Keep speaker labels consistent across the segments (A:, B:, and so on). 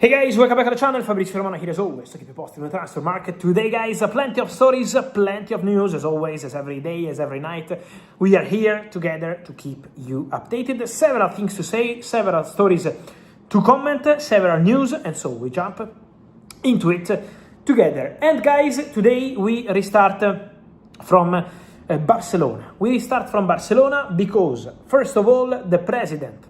A: Hey guys, welcome back to the channel. Fabrizio Romano here as always to keep you posted on the transfer market. Today guys, plenty of stories, plenty of news as always, as every day, as every night. We are here together to keep you updated. Several things to say, several stories to comment, several news, and so we jump into it together. And guys, today we restart from Barcelona. We restart from Barcelona because, first of all, the president,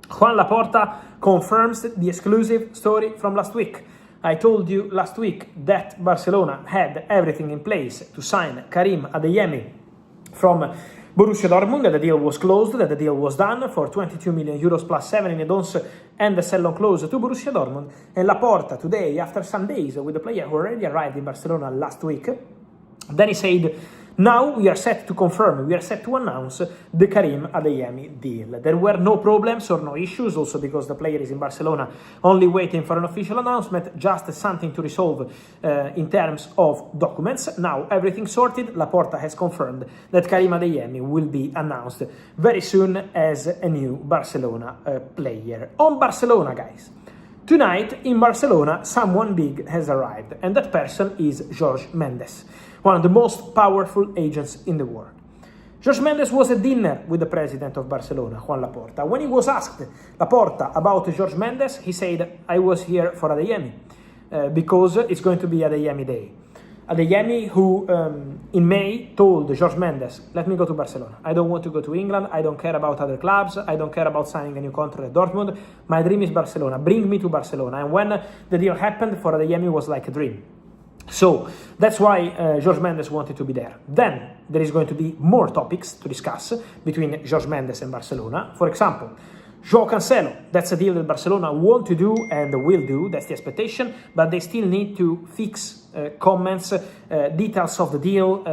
A: Joan Laporta, confirms the exclusive story from last week. I told you last week that Barcelona had everything in place to sign Karim Adeyemi from Borussia Dortmund, that the deal was closed, that the deal was done for 22 million euros plus 7 in add-ons and a sell-on clause to Borussia Dortmund. And Laporta today, after some days with the player who already arrived in Barcelona last week, then he said, now we are set to confirm, we are set to announce the Karim Adeyemi deal. There were no problems or no issues, also because the player is in Barcelona only waiting for an official announcement, just something to resolve in terms of documents. Now everything sorted. Laporta has confirmed that Karim Adeyemi will be announced very soon as a new Barcelona player. On Barcelona, guys, tonight in Barcelona, someone big has arrived, and that person is Jorge Mendes, one of the most powerful agents in the world. Jorge Mendes was at dinner with the president of Barcelona, Joan Laporta. When he was asked, Laporta, about Jorge Mendes, he said, I was here for Adeyemi, because it's going to be Adeyemi Day. Adeyemi, who in May told Jorge Mendes, let me go to Barcelona. I don't want to go to England. I don't care about other clubs. I don't care about signing a new contract at Dortmund. My dream is Barcelona. Bring me to Barcelona. And when the deal happened, for Adeyemi, it was like a dream. So that's why Jorge Mendes wanted to be there. Then there is going to be more topics to discuss between Jorge Mendes and Barcelona. For example, João Cancelo, that's a deal that Barcelona want to do and will do, that's the expectation, but they still need to fix comments, details of the deal,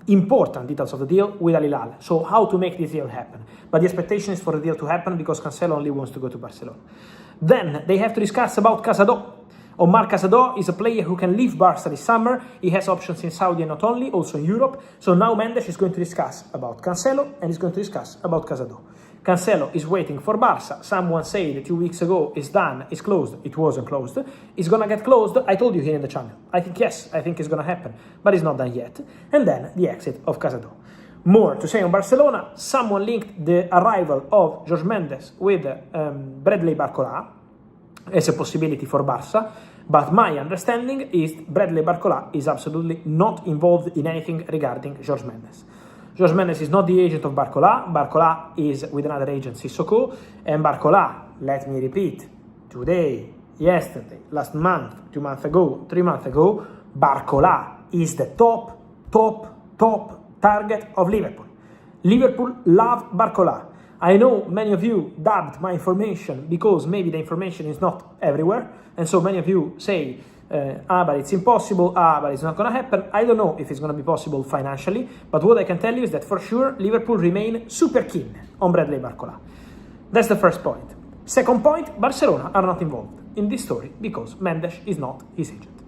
A: important details of the deal with Al Hilal. So how to make this deal happen. But the expectation is for the deal to happen because Cancelo only wants to go to Barcelona. Then they have to discuss about Casado. Omar Casado is a player who can leave Barça this summer. He has options in Saudi and not only, also in Europe. So now Mendes is going to discuss about Cancelo and is going to discuss about Casado. Cancelo is waiting for Barça. Someone said 2 weeks ago it's done, it's closed. It wasn't closed. It's going to get closed. I told you here in the channel. I think yes, I think it's going to happen, but it's not done yet. And then the exit of Casado. More to say on Barcelona. Someone linked the arrival of Jorge Mendes with Bradley BARCOLA as a possibility for Barça, but my understanding is Bradley BARCOLA is absolutely not involved in anything regarding Jorge Mendes. Jorge Mendes is not the agent of BARCOLA. BARCOLA is with another agency, Soko, and BARCOLA, let me repeat, today, yesterday, last month, 2 months ago, 3 months ago, BARCOLA is the top target of Liverpool. Liverpool love BARCOLA. I know many of you dubbed my information because maybe the information is not everywhere, and so many of you say, but it's impossible, but it's not going to happen. I don't know if it's going to be possible financially, but what I can tell you is that for sure Liverpool remain super keen on Bradley BARCOLA. That's the first point. Second point, Barcelona are not involved in this story because Mendes is not his agent.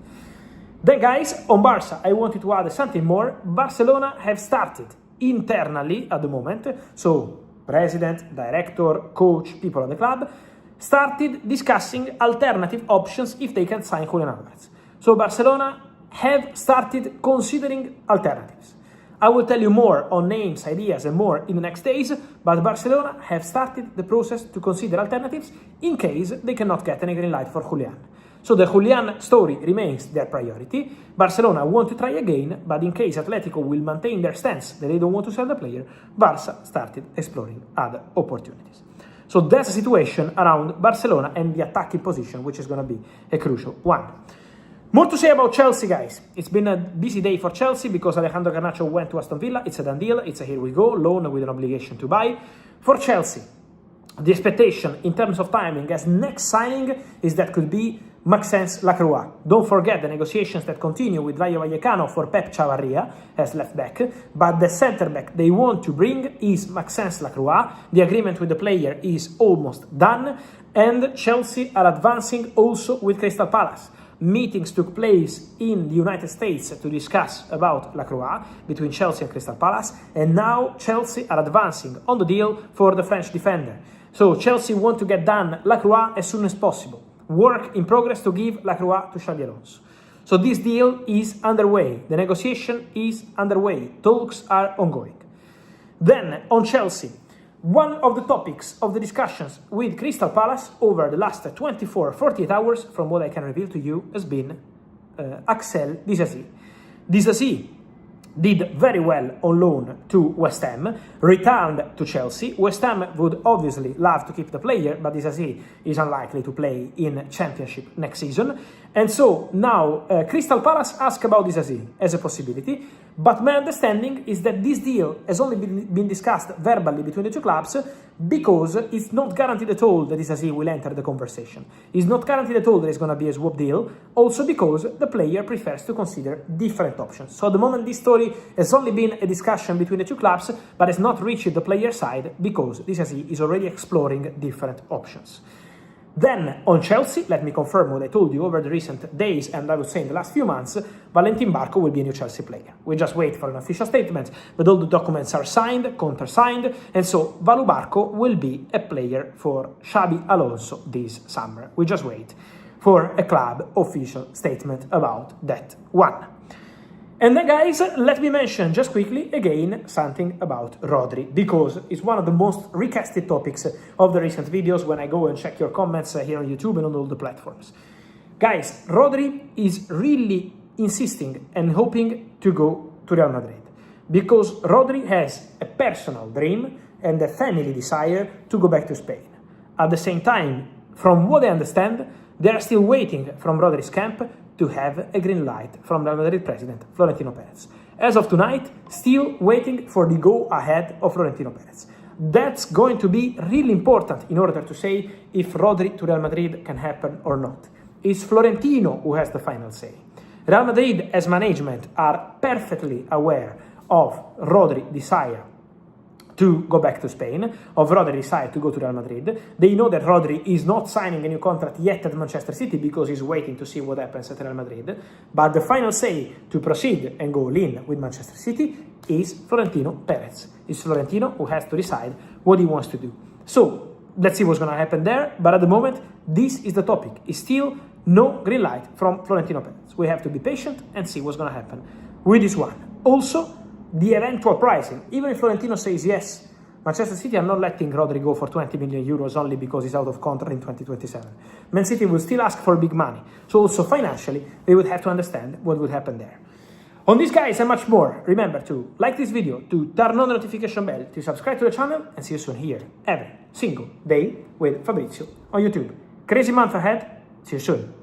A: Then guys, on Barça, I wanted to add something more. Barcelona have started internally at the moment, so president, director, coach, people of the club, started discussing alternative options if they can sign Julian Alvarez. So Barcelona have started considering alternatives. I will tell you more on names, ideas, and more in the next days, but Barcelona have started the process to consider alternatives in case they cannot get any green light for Julian. So the Julian story remains their priority. Barcelona want to try again, but in case Atletico will maintain their stance that they don't want to sell the player, Barça started exploring other opportunities. So that's the situation around Barcelona and the attacking position, which is going to be a crucial one. More to say about Chelsea, guys. It's been a busy day for Chelsea because Alejandro Garnacho went to Aston Villa. It's a done deal. It's a here we go, loan with an obligation to buy. For Chelsea, the expectation in terms of timing as next signing is that could be Maxence Lacroix. Don't forget the negotiations that continue with Rayo Vallecano for Pep Chavarria as left back, but the centre back they want to bring is Maxence Lacroix. The agreement with the player is almost done, and Chelsea are advancing also with Crystal Palace. Meetings took place in the United States to discuss about Lacroix between Chelsea and Crystal Palace, and now Chelsea are advancing on the deal for the French defender. So Chelsea want to get done Lacroix as soon as possible. work in progress to give La Croix to Xabi Alonso. So this deal is underway. The negotiation is underway. Talks are ongoing. Then on Chelsea, one of the topics of the discussions with Crystal Palace over the last 24-48 hours, from what I can reveal to you, has been Axel Disasi. Disasi did very well on loan to West Ham, returned to Chelsea. West Ham would obviously love to keep the player, but Disasi is unlikely to play in Championship next season. And so now Crystal Palace ask about Disasi as a possibility, but my understanding is that this deal has only been discussed verbally between the two clubs because it's not guaranteed at all that Disasi will enter the conversation. It's not guaranteed at all that it's going to be a swap deal, also because the player prefers to consider different options. So at the moment this story has only been a discussion between the two clubs, but has not reached the player side because Disasi is already exploring different options. Then on Chelsea, let me confirm what I told you over the recent days, and I would say in the last few months, Valentin Barco will be a new Chelsea player. We just wait for an official statement, but all the documents are signed, countersigned, and so Valu Barco will be a player for Xabi Alonso this summer. We just wait for a club official statement about that one. And then guys, let me mention just quickly again something about Rodri, because it's one of the most recasted topics of the recent videos when I go and check your comments here on YouTube and on all the platforms. Guys, Rodri is really insisting and hoping to go to Real Madrid, because Rodri has a personal dream and a family desire to go back to Spain. At the same time, from what I understand, they are still waiting from Rodri's camp to have a green light from Real Madrid president Florentino Perez. As of tonight, still waiting for the go-ahead of Florentino Perez. That's going to be really important in order to say if Rodri to Real Madrid can happen or not. It's Florentino who has the final say. Real Madrid as management are perfectly aware of Rodri's desire to go back to Spain, of Rodri's desire to go to Real Madrid. They know that Rodri is not signing a new contract yet at Manchester City because he's waiting to see what happens at Real Madrid. But the final say to proceed and go in with Manchester City is Florentino Perez. It's Florentino who has to decide what he wants to do. So let's see what's going to happen there. But at the moment, this is the topic. It's still no green light from Florentino Perez. We have to be patient and see what's going to happen with this one. Also, the eventual pricing. Even if Florentino says yes, Manchester City are not letting Rodri go for 20 million euros only because he's out of contract in 2027. Man City will still ask for big money. So also financially, they would have to understand what would happen there. On this, guys, and much more, remember to like this video, to turn on the notification bell, to subscribe to the channel, and see you soon here every single day with Fabrizio on YouTube. Crazy month ahead. See you soon.